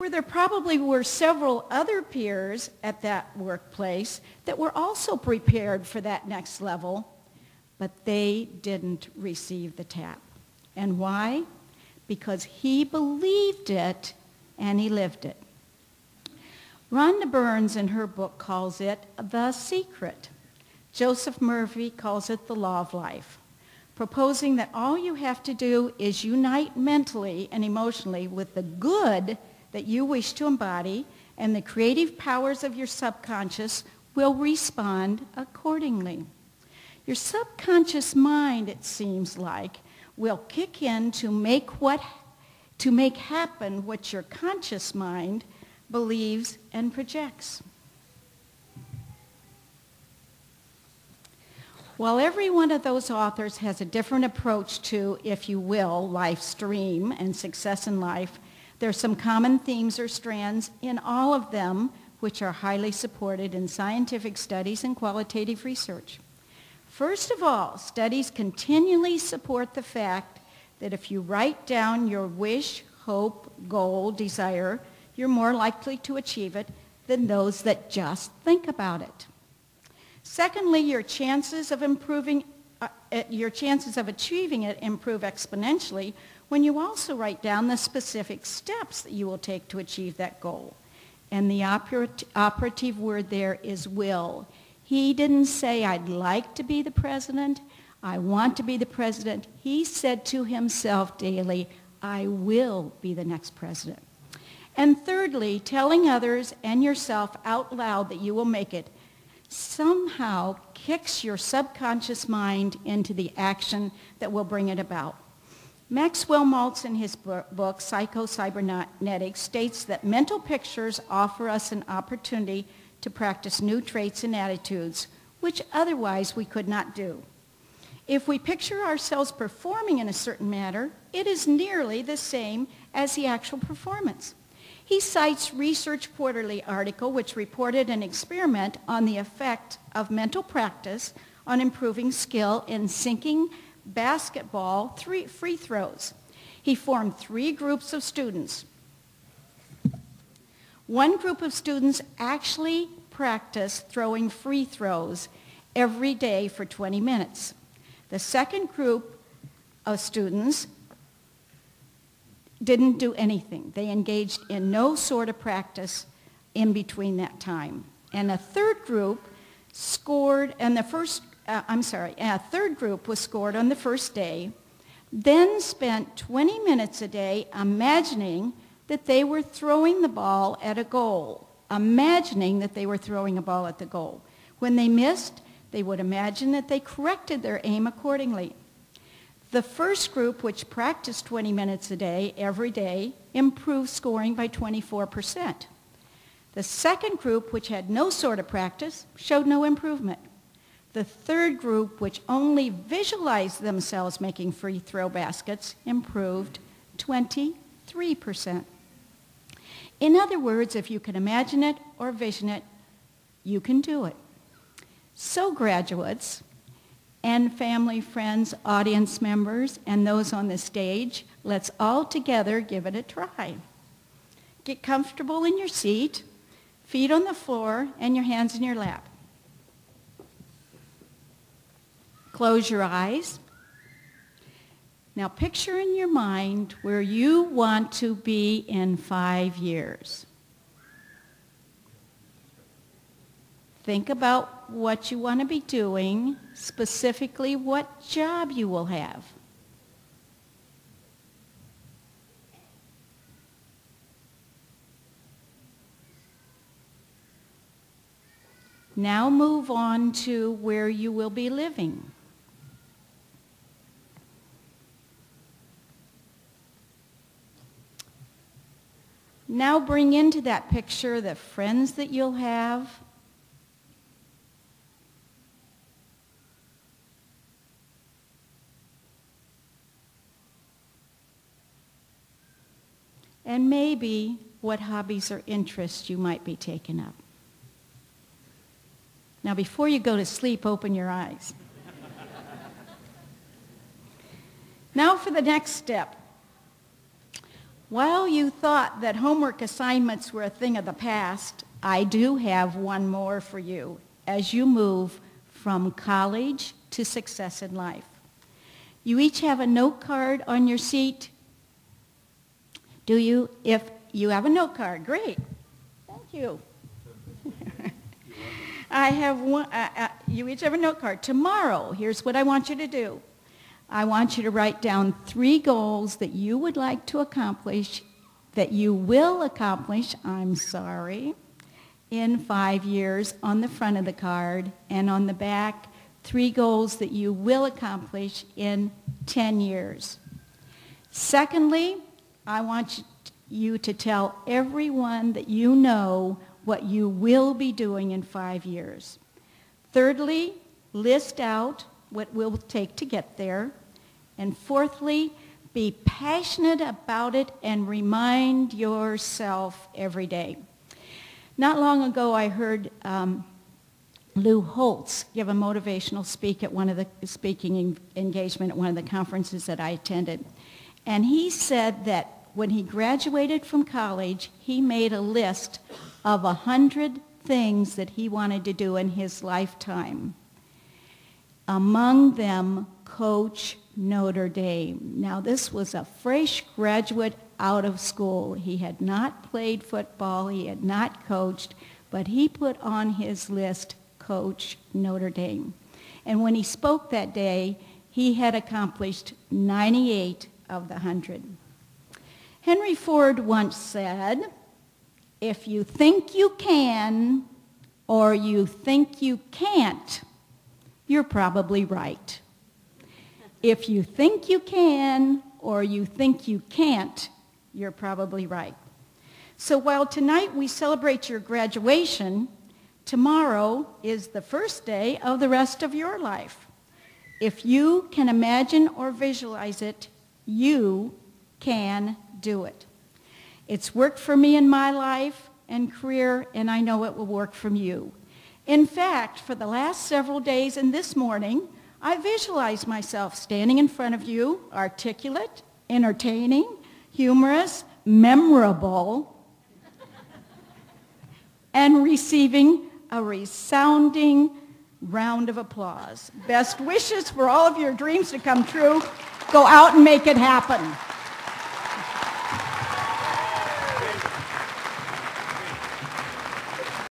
where there probably were several other peers at that workplace that were also prepared for that next level, but they didn't receive the tap. And why? Because he believed it and he lived it. Rhonda Burns in her book calls it The Secret. Joseph Murphy calls it The Law of Life, proposing that all you have to do is unite mentally and emotionally with the good that you wish to embody, and the creative powers of your subconscious will respond accordingly. Your subconscious mind, it seems like, will kick in to make happen what your conscious mind believes and projects. While every one of those authors has a different approach to, if you will, life's dream and success in life, there are some common themes or strands in all of them which are highly supported in scientific studies and qualitative research. First of all, studies continually support the fact that if you write down your wish, hope, goal, desire, you're more likely to achieve it than those that just think about it. Secondly, your chances of achieving it improve exponentially when you also write down the specific steps that you will take to achieve that goal. And the operative word there is will. He didn't say, I'd like to be the president, I want to be the president. He said to himself daily, I will be the next president. And thirdly, telling others and yourself out loud that you will make it somehow kicks your subconscious mind into the action that will bring it about. Maxwell Maltz in his book, Psycho-Cybernetics, states that mental pictures offer us an opportunity to practice new traits and attitudes, which otherwise we could not do. If we picture ourselves performing in a certain manner, it is nearly the same as the actual performance. He cites Research Quarterly article which reported an experiment on the effect of mental practice on improving skill in sinking basketball free throws. He formed 3 groups of students. One group of students actually practiced throwing free throws every day for 20 minutes. The second group of students didn't do anything. They engaged in no sort of practice in between that time. And a third group scored, and a third group was scored on the first day, then spent 20 minutes a day imagining that they were throwing the ball at a goal. Imagining that they were throwing a ball at the goal. When they missed, they would imagine that they corrected their aim accordingly. The first group, which practiced 20 minutes a day, every day, improved scoring by 24%. The second group, which had no sort of practice, showed no improvement. The third group, which only visualized themselves making free throw baskets, improved 23%. In other words, if you can imagine it or vision it, you can do it. So graduates and family, friends, audience members, and those on the stage, let's all together give it a try. Get comfortable in your seat, feet on the floor, and your hands in your lap. Close your eyes. Now picture in your mind where you want to be in 5 years. Think about what you want to be doing, specifically what job you will have. Now move on to where you will be living. Now bring into that picture the friends that you'll have, and maybe what hobbies or interests you might be taking up. Now before you go to sleep, open your eyes. Now for the next step. While you thought that homework assignments were a thing of the past, I do have one more for you as you move from college to success in life. You each have a note card on your seat. Do you? If you have a note card, great. Thank you. I have one. You each have a note card. Tomorrow, here's what I want you to do. I want you to write down 3 goals that you would like to accomplish, that you will accomplish, in 5 years on the front of the card, and on the back, 3 goals that you will accomplish in 10 years. Secondly, I want you to tell everyone that you know what you will be doing in 5 years. Thirdly, list out what it will take to get there. And fourthly, be passionate about it and remind yourself every day. Not long ago, I heard Lou Holtz give a motivational speak at one of the speaking engagement at one of the conferences that I attended. And he said that when he graduated from college, he made a list of 100 things that he wanted to do in his lifetime. Among them, coach Notre Dame. Now, this was a fresh graduate out of school. He had not played football, he had not coached, but he put on his list coach Notre Dame. And when he spoke that day, he had accomplished 98 of the 100. Henry Ford once said, "If you think you can or you think you can't, you're probably right. If you think you can or you think you can't, you're probably right." So while tonight we celebrate your graduation, tomorrow is the first day of the rest of your life. If you can imagine or visualize it, you can do it. It's worked for me in my life and career, and I know it will work for you. In fact, for the last several days and this morning, I visualized myself standing in front of you, articulate, entertaining, humorous, memorable, and receiving a resounding round of applause. Best wishes for all of your dreams to come true. Go out and make it happen.